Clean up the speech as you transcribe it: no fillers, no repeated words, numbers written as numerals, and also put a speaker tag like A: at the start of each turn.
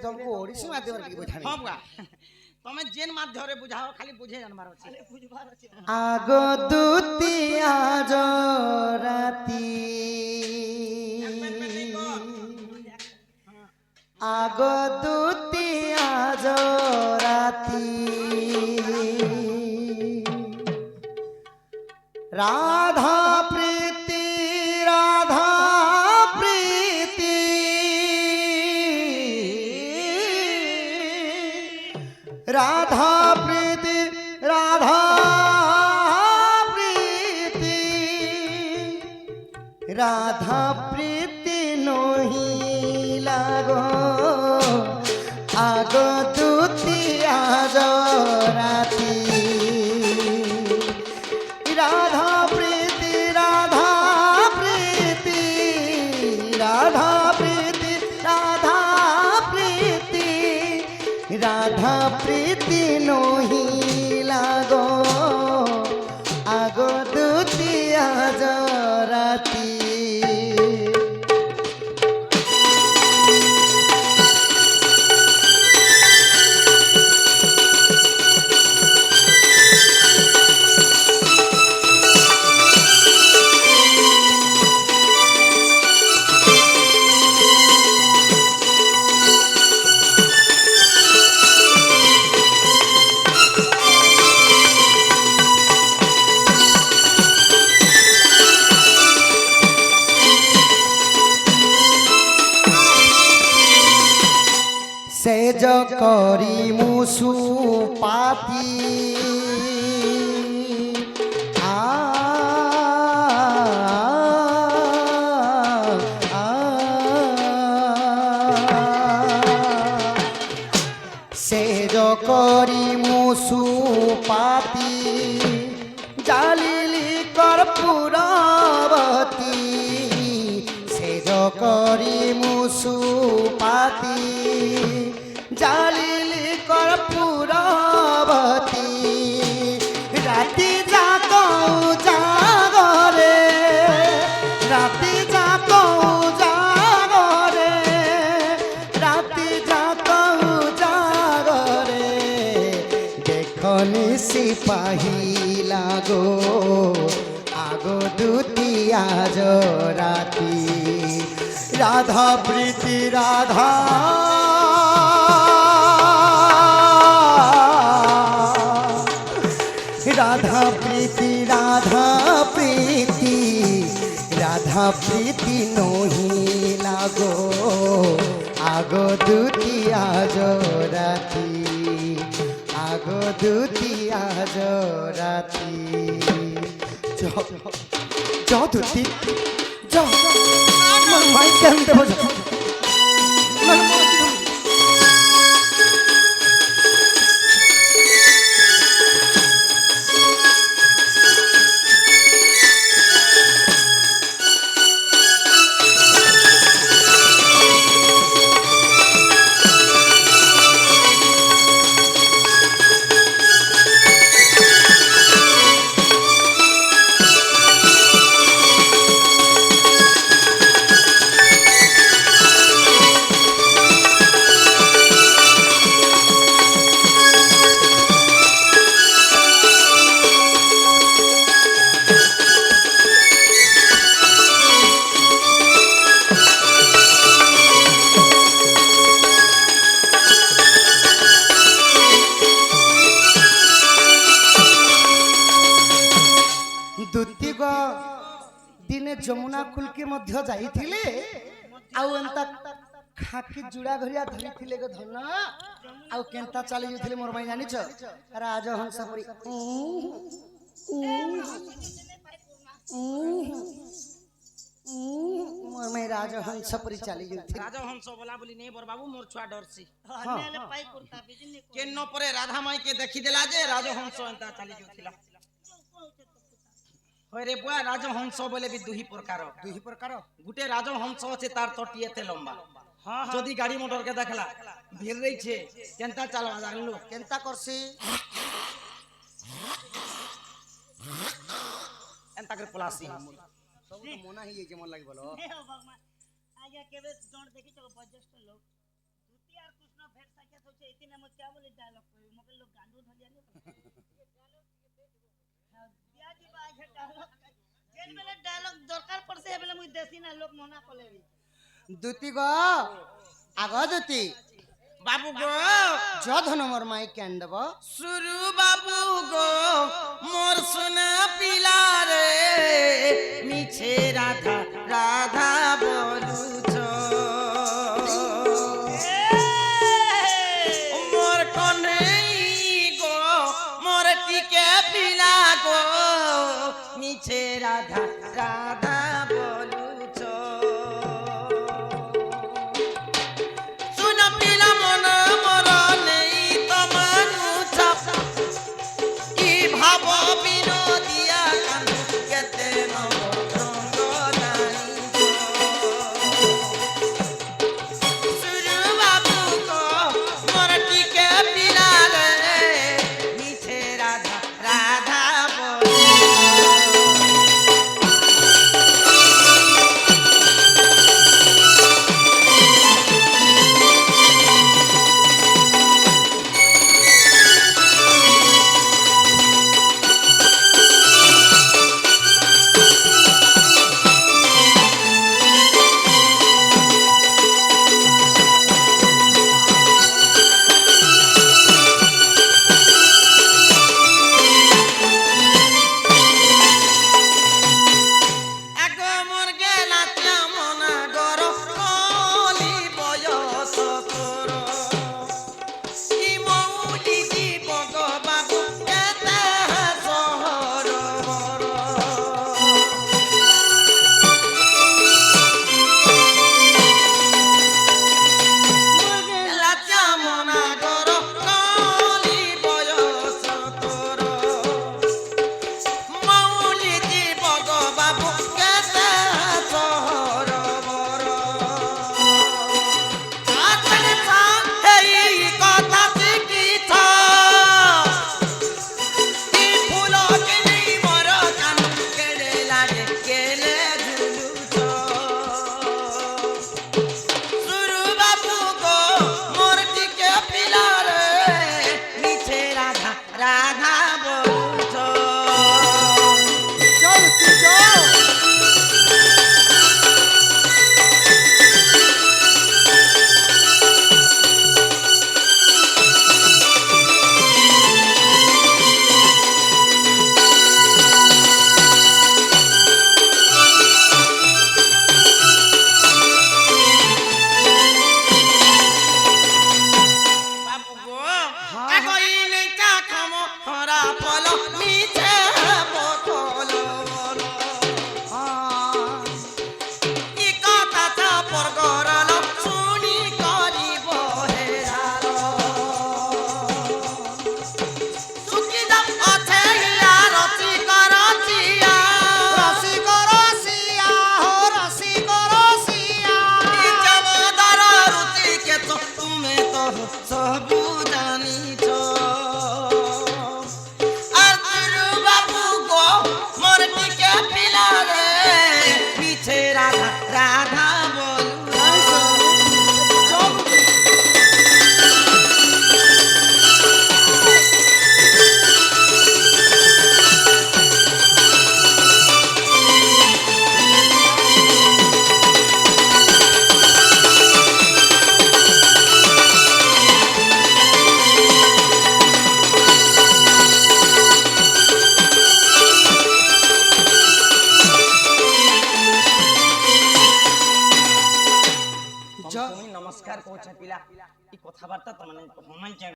A: तुमको ओडिसी माध्यम रे बुझानी
B: हां बुआ तमे जेन माध्यम रे बुझाओ खाली बुझे जानमार अछि बुझबार अछि
A: आगो दुतिया जो राती आगो दुतिया जो राती राधा प्रीति राधा प्रीति राधा प्रीति राधा प्रीति राधा प्रीति नोही लागो आगो दुतिया जो राती राधा प्रीति राधा प्रीति राधा प्रीति राधा प्रीति राधा प्रीति नोही लागो आगो दुतिया जो राती सेज करी मुसु पाती आ सेज करी मुसु पाती जालिली कर्पूरवती सेज करी मुसु पाती जालिली कर्पूरवती राति जाको जागरे राति जाको जागरे राति जाको जागरे देखनी सिपाही लागो आगो दुतिया जो राती राधा प्रीति राधा राधा प्रीति राधा प्रीति राधा प्रीति नोही लागो आगो दुतिया जो राती आगो दुतिया जो राती जो दुती जो मन भाई क्या हम देवो दिने जमुना कुल के मध्य जाइथिले आउ एंता खाकी जुड़ा घरिया धरिथिले गो धन आउ केंता चली जथिले मोर भाई जानिछ राजहंस परी मोर भाई राजहंस परी चली जथिले
B: राजहंस बोला बोली नहीं बर बाबू मोर छुआ डरसी नेले पाई कुर्ता बिजनी केनो परे राधा माई के देखि देला जे राजहंस एंता चली जथिला होरे बुआ राजहंस बोले भी दुही प्रकार गुटे राजहंस আছে তার তটি এতে লম্বা हां যদি গাড়ি মোটর কে দেখলা ভিড় রইছে কেনতা চালবা জানলু
A: কেনতা করছি
B: एंता कर पलासी
A: सब तो मोना ही जे मन लागी बोलो
C: हे भगवान आजा केबे डोंट देखि तो बजस्ट लोग द्वितीय और कुछ দরকার পড়ছে এবেলে মুই দেশি না লোক মনা কলে
A: দুতি গ আগ দুতি
B: বাবু গো
A: য ধন মোর মাই কেন দেব
B: সুরু বাবু গো মোর সোনা পিলা রে মিছে রাধা রাধা বলুছ মোর কনেই গো মোর টিকে পিলা গো মিছে রাধা রাধা বলুছ সুনা পিলা মন মোর নেই তোমার চাপ ই ভাব বিনোদিয়া কান কেতে নব রঙ্গ জানিছ সুরু বাবু গো মোর টিকে পিলা রে মিছে রাধা রাধা বলুছ আগো মোর গেলা চামনা গর কলি বয়স তোর ই মৌলি জীব গো বাবু কেতে সহর বর গেলা চামনা গর কলি বয়স তোর মৌলি জীব গো বাবু কেতে সহর বর আতলে এই কথা শিখিছ কি ফুল কিনি মোর কান কেড়ে লাগে কেলে ঝুলুছ সুরু বাবু গো মোর টিকে পিলা রে মিছে রাধা রাধা বলুছ
A: চল তুই চল
B: বাবু গো আগই নেই চা খাম হরা ফল মিছে বোতল ই কথা চাপর গরল শুনি করিব হেরাল সুকিদা আছে ইয়া রসি করছিয়া
A: রসিক রসিয়া হো রসিক রসিয়া
B: জমদার রুচি কে তো তুমি তো সবু জানিছ আর তুরু বাবু গো মোর টিকে পিলা রে পিছে রাধা রাধা বলু
A: চল
B: তুমি নমস্কার কହୁଛ ପିଲା ଏ କଥାବାର୍ତ୍ତା ତମାନେ ହମାଇ